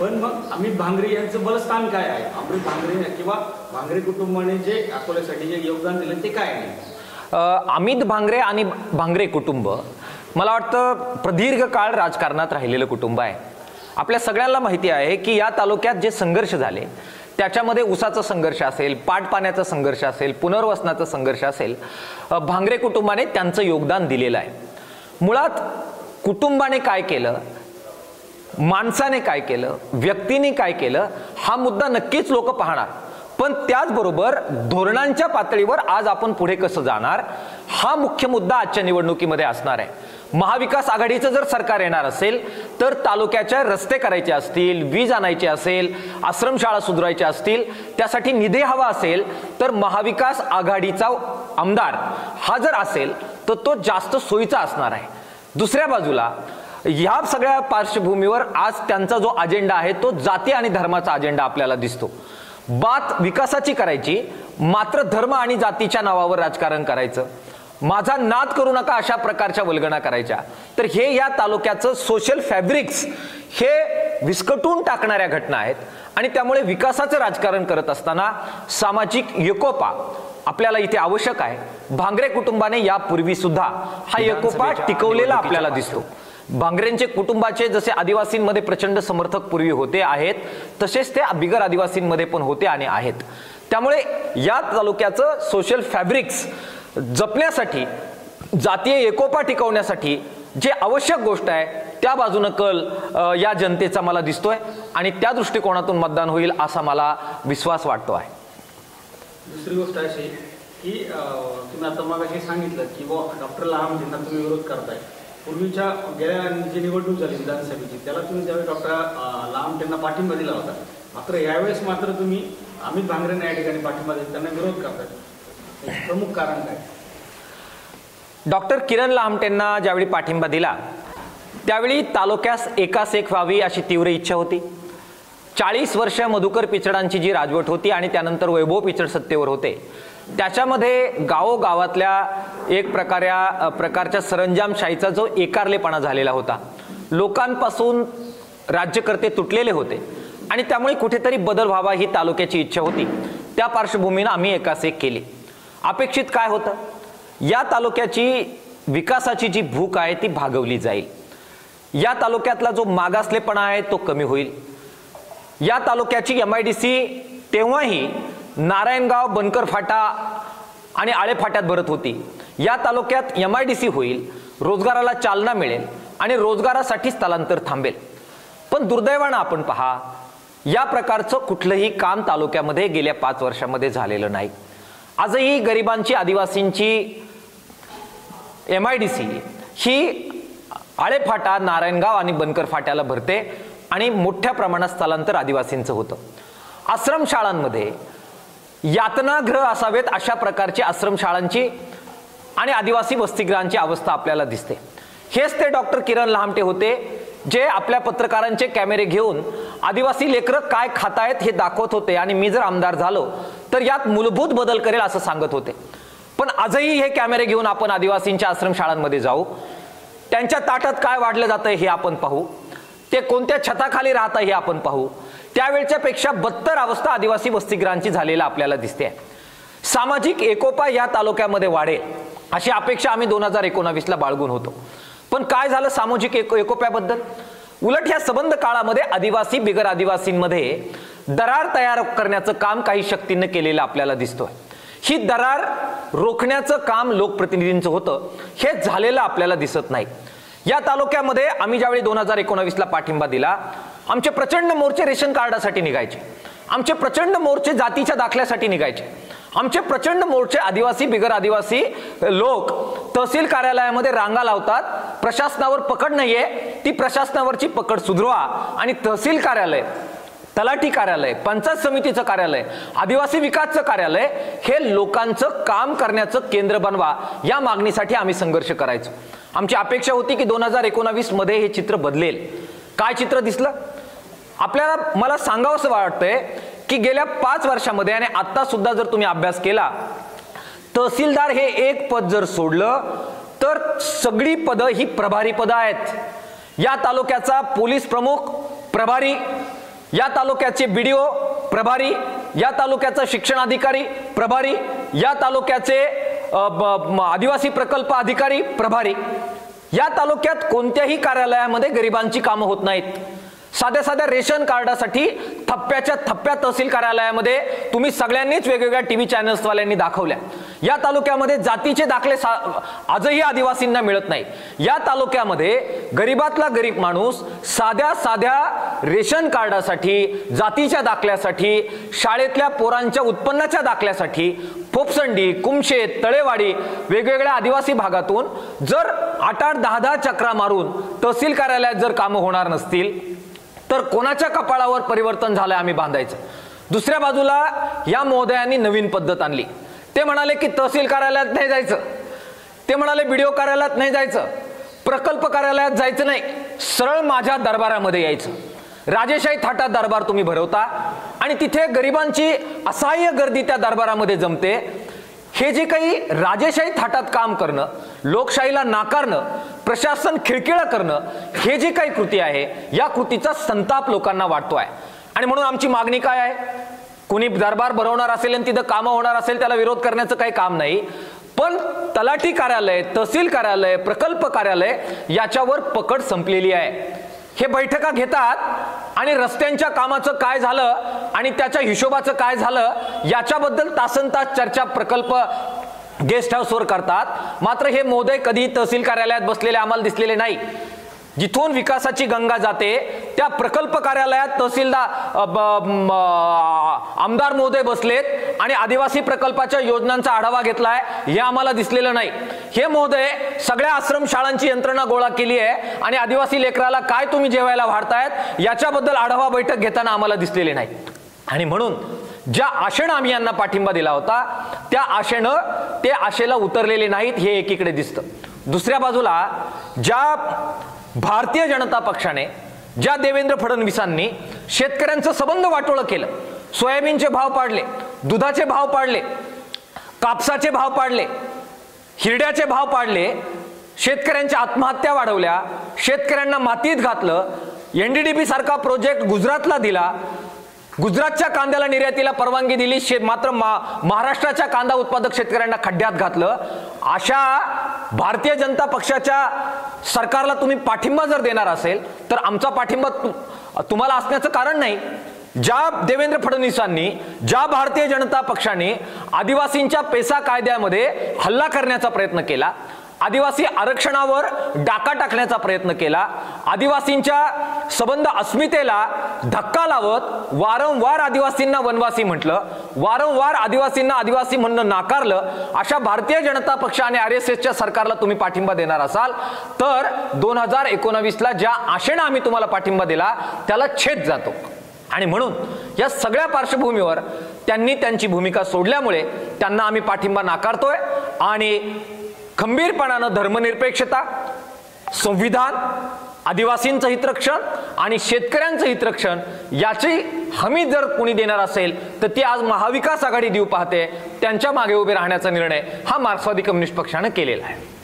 पण मग अमित भांगरे यांचं बलस्थान काय आहे? अमित भांगरे किंवा भांगरे कुटुंबाने जे अकोल्यासाठी जे योगदान दिलं ते काय आहे? अमित भांगरे आणि भांगरे कुटुंब मला वाटतं प्रदीर्घ काळ राजकारणात राहिलेलं कुटुंब आहे. आपल्या सगळ्यांना माहिती आहे की या तालुक्यात जे संघर्ष झाले त्याच्यामध्ये ऊसाचा संघर्ष असेल, पाटपाण्याचा संघर्ष असेल, पुनर्वसनाचा संघर्ष असेल, भांगरे कुटुंबाने त्यांचं योगदान दिलेलं आहे. मुळात कुटुंबाने काय केलं, माणसाने काय केलं, व्यक्तीने काय केलं हा मुद्दा नक्कीच लोक पाहणार. पण त्याचबरोबर धोरणांच्या पातळीवर आज आपण पुढे कसं जाणार हा मुख्य मुद्दा आजच्या निवडणुकीमध्ये असणार आहे. महाविकास आघाडीचं जर सरकार येणार असेल तर तालुक्याच्या रस्ते करायचे असतील, वीज आणायची असेल, आश्रमशाळा सुधारायच्या असतील, त्यासाठी निधी हवा असेल तर महाविकास आघाडीचा आमदार हा जर असेल तर तो जास्त सोयीचा असणार आहे. दुसऱ्या बाजूला ह्या सगळ्या पार्श्वभूमीवर आज त्यांचा जो अजेंडा आहे तो जाती आणि धर्माचा अजेंडा आपल्याला दिसतो. बात विकासाची करायची, मात्र धर्म आणि जातीच्या नावावर राजकारण करायचं, माझा नाद करू नका अशा प्रकारच्या वल्गना करायच्या, तर हे या तालुक्याचं सोशल फॅब्रिक्स हे विस्कटून टाकणाऱ्या घटना आहेत. आणि त्यामुळे विकासाचं राजकारण करत असताना सामाजिक एकोपा आपल्याला इथे आवश्यक आहे. भांगरे कुटुंबाने यापूर्वी सुद्धा हा एकोपा टिकवलेला आपल्याला दिसतो. भांगरेंचे कुटुंबाचे जसे आदिवासींमध्ये प्रचंड समर्थक पूर्वी होते आहेत तसेच ते बिगर आदिवासींमध्ये पण होते आणि आहेत. त्यामुळे या तालुक्याचं सोशल फॅब्रिक्स जपण्यासाठी, जातीय एकोपा टिकवण्यासाठी जे आवश्यक गोष्ट आहे त्या बाजूने कल या जनतेचा मला दिसतोय आणि त्या दृष्टिकोनातून मतदान होईल असा मला विश्वास वाटतो आहे. दुसरी गोष्ट अशी की तुम्ही आता मग हे सांगितलं की डॉक्टर लहामटेंना तुम्ही विरोध करताय. पूर्वीच्या गेल्या जी निवडणूक झाली विधानसभेची त्याला तुम्ही त्यावेळी डॉक्टर लहामटेंना पाठिंबा दिला होता, मात्र यावेळेस मात्र तुम्ही अमित भांगरेंना या ठिकाणी पाठिंबा देत त्यांना विरोध करताय. प्रमुख कारण काय? डॉक्टर किरण लहामटेंना ज्यावेळी पाठिंबा दिला त्यावेळी तालुक्यास एकास एक व्हावी अशी तीव्र इच्छा होती. 40 वर्ष मधुकर पिचडांची जी राजवट होती आणि त्यानंतर वैभव पिचड सत्तेवर होते त्याच्यामध्ये गावोगावातल्या एक प्रकारच्या सरंजामशाहीचा जो एकारलेपणा झालेला होता, लोकांपासून राज्यकर्ते तुटलेले होते आणि त्यामुळे कुठेतरी बदल व्हावा ही तालुक्याची इच्छा होती. त्या पार्श्वभूमीने आम्ही एकास एक केली. अपेक्षित काय होतं, या तालुक्याची विकासाची जी भूक आहे ती भागवली जाईल, या तालुक्यातला जो मागासलेपणा आहे तो कमी होईल, या तालुक्याची MIDC तेव्हाही नारायणगाव, बनकर फाटा आणि आळे फाट्यात भरत होती, या तालुक्यात MIDC होईल, रोजगाराला चालना मिळेल आणि रोजगारासाठी स्थलांतर थांबेल. पण दुर्दैवानं आपण पहा या प्रकारचं कुठलंही काम तालुक्यामध्ये गेल्या 5 वर्षामध्ये झालेलं नाही. आजही गरिबांची, आदिवासींची MIDC ही आळेफाटा, नारायणगाव आणि बनकर फाट्याला भरते आणि मोठ्या प्रमाणात स्थलांतर आदिवासींचं होतं. आश्रमशाळांमध्ये यातनागृह असावेत अशा प्रकारची आश्रमशाळांची आणि आदिवासी वसतिगृहांची अवस्था आपल्याला दिसते. हेच ते डॉक्टर किरण लहामटे होते जे आपल्या पत्रकारांचे कॅमेरे घेऊन आदिवासी लेकरं काय खातायत हे दाखवत होते आणि मी जर आमदार झालो तर यात मूलभूत बदल करेल असं सांगत होते. पण आजही हे कॅमेरे घेऊन आपण आदिवासींच्या आश्रमशाळांमध्ये जाऊ, त्यांच्या ताटात काय वाढलं जातंय हे आपण पाहू, ते कोणत्या छताखाली राहतं हे आपण पाहू. त्यावेळच्या पेक्षा बदतर अवस्था आदिवासी वसतिगृहांची झालेला आपल्याला दिसते. सामाजिक एकोपा या तालुक्यामध्ये वाढेल अशी अपेक्षा आम्ही 2019ला बाळगून होतो. पण काय झालं सामाजिक एकोप्याबद्दल? उलट ह्या संबंध काळामध्ये आदिवासी बिगर आदिवासींमध्ये दरार तयार करण्याचं काम काही शक्तींनी केलेलं आपल्याला दिसतोय. ही दरार रोखण्याचं काम लोकप्रतिनिधींचं होतं, हे झालेलं आपल्याला दिसत नाही. या तालुक्यामध्ये आम्ही ज्यावेळी 2019ला पाठिंबा दिला, आमचे प्रचंड मोर्चे रेशन कार्डासाठी निघायचे, आमचे प्रचंड मोर्चे जातीच्या दाखल्यासाठी निघायचे, आमचे प्रचंड मोर्चे आदिवासी बिगर आदिवासी लोक तहसील कार्यालयामध्ये रांगा लावतात, प्रशासनावर पकड नाहीये, ती प्रशासनावरची पकड सुधरवा आणि तहसील कार्यालय, तलाठी कार्यालय, पंचायत समितीचं कार्यालय, आदिवासी विकासचं कार्यालय हे लोकांचं काम करण्याचं केंद्र बनवा, या मागणीसाठी आम्ही संघर्ष करायचो. आमची अपेक्षा होती की 2019 मध्ये हे चित्र बदलेल. काय चित्र दिसलं आपल्याला? मला सांगावंसं वाटतंय की गेल्या 5 वर्षामध्ये आणि आता सुद्धा जर तुम्ही अभ्यास केला, तहसीलदार हे एक पद जर सोडलं तर सगळी पदं ही प्रभारी पदं आहेत. या तालुक्याचा पोलीस प्रमुख प्रभारी, या तालुक्याचे BDO प्रभारी, या तालुक्याचा शिक्षणाधिकारी प्रभारी, या तालुक्याचे आदिवासी प्रकल्प अधिकारी प्रभारी. या तालुक्यात कोणत्याही कार्यालयामध्ये गरिबांची कामं होत नाहीत. साध्या साध्या रेशन कार्डासाठी थप्प्याच्या थप्प्या तहसील कार्यालयामध्ये तुम्ही सगळ्यांनीच वेगवेगळ्या टीव्ही चॅनल्सवाल्यांनी दाखवल्या. या तालुक्यामध्ये जातीचे दाखले आजही आदिवासींना मिळत नाही. या तालुक्यामध्ये गरीबातला गरीब माणूस साध्या साध्या रेशन कार्डासाठी, जातीच्या दाखल्यासाठी, शाळेतल्या पोरांच्या उत्पन्नाच्या दाखल्यासाठी फोपसंडी, कुमशेत, तळेवाडी वेगवेगळ्या आदिवासी भागातून जर 8-8, 10-10 चक्रा मारून तहसील कार्यालयात जर कामं होणार नसतील तर कोणाच्या कपाळावर परिवर्तन झालंय आम्ही बांधायचं. दुसऱ्या बाजूला या महोदयांनी नवीन पद्धत आणली. ते म्हणाले की तहसील कार्यालयात नाही जायचं, ते म्हणाले BDO कार्यालयात नाही जायचं, प्रकल्प कार्यालयात जायचं नाही, सरळ माझ्या दरबारामध्ये यायचं. राजेशाही थाटात दरबार तुम्ही भरवता आणि तिथे गरिबांची असहाय्य गर्दी त्या दरबारामध्ये जमते. हे जे काही राजेशाही थाटात काम करणं, लोकशाहीला नाकारणं, प्रशासन खिळखिळं करणं, हे जे काही कृती आहे या कृतीचा संताप लोकांना वाटतोय. आणि म्हणून आमची मागणी काय आहे, कोणी दरबार भरवणार असेल आणि तिथं कामं होणार असेल त्याला विरोध करण्याचं काही काम नाही, पण तलाठी कार्यालय, तहसील कार्यालय, प्रकल्प कार्यालय याच्यावर पकड संपलेली आहे. हे बैठका घेतात आणि रस्त्यांच्या कामाचं काय झालं आणि त्याच्या हिशोबाचं काय झालं याच्याबद्दल तासनतास चर्चा प्रकल्प गेस्ट हाऊसवर करतात. मात्र हे महोदय कधी तहसील कार्यालयात बसलेले आम्हाला दिसलेले नाही. जिथून विकासाची गंगा जाते त्या प्रकल्प कार्यालयात तहसीलदार आमदार महोदय बसलेत आणि आदिवासी प्रकल्पाच्या योजनांचा आढावा घेतलाय हे आम्हाला दिसलेलं नाही. हे महोदय सगळ्या आश्रमशाळांची यंत्रणा गोळा केली आहे आणि आदिवासी लेकराला काय तुम्ही जेवायला वाढतायत याच्याबद्दल आढावा बैठक घेताना आम्हाला दिसलेले नाही. आणि म्हणून ज्या आशेनं आम्ही यांना पाठिंबा दिला होता त्या आशेला उतरलेले नाहीत हे एकीकडे दिसतं. दुसऱ्या बाजूला ज्या भारतीय जनता पक्षाने, ज्या देवेंद्र फडणवीसांनी शेतकऱ्यांचं संबंध वाटोळं केलं, सोयाबीनचे भाव पाडले, दुधाचे भाव पाडले, कापसाचे भाव पाडले, हिरड्याचे भाव पाडले, शेतकऱ्यांच्या आत्महत्या वाढवल्या, शेतकऱ्यांना मातीत घातलं, NDDP सारखा प्रोजेक्ट गुजरातला दिला, गुजरातच्या कांद्याला निर्यातीला परवानगी दिली, मात्र महाराष्ट्राच्या कांदा उत्पादक शेतकऱ्यांना खड्ड्यात घातलं. अशा भारतीय जनता पक्षाच्या सरकारला तुम्ही पाठिंबा जर देणार असेल तर आमचा पाठिंबा तुम्हाला असण्याचं कारण नाही. ज्या देवेंद्र फडणवीसांनी, ज्या भारतीय जनता पक्षाने आदिवासींच्या पेसा कायद्यामध्ये हल्ला करण्याचा प्रयत्न केला, आदिवासी आरक्षणावर डाका टाकण्याचा प्रयत्न केला, आदिवासींच्या संबंध अस्मितेला धक्का लावत वारंवार आदिवासींना वनवासी म्हटलं, वारंवार आदिवासींना आदिवासी म्हणणं नाकारलं, अशा भारतीय जनता पक्ष आणि RSSच्या सरकारला तुम्ही पाठिंबा देणार असाल तर 2019ला ज्या आशेनं आम्ही तुम्हाला पाठिंबा दिला त्याला छेद जातो. आणि म्हणून या सगळ्या पार्श्वभूमीवर त्यांनी त्यांची भूमिका सोडल्यामुळे त्यांना आम्ही पाठिंबा नाकारतोय. आणि खंबीरपणानं धर्मनिरपेक्षता, संविधान, आदिवासींचं हितरक्षण आणि शेतकऱ्यांचं हितरक्षण याची हमी जर कोणी देणार असेल तर ती आज महाविकास आघाडी देऊ पाहते. त्यांच्या मागे उभे राहण्याचा निर्णय हा मार्क्सवादी कम्युनिस्ट पक्षाने केलेला आहे.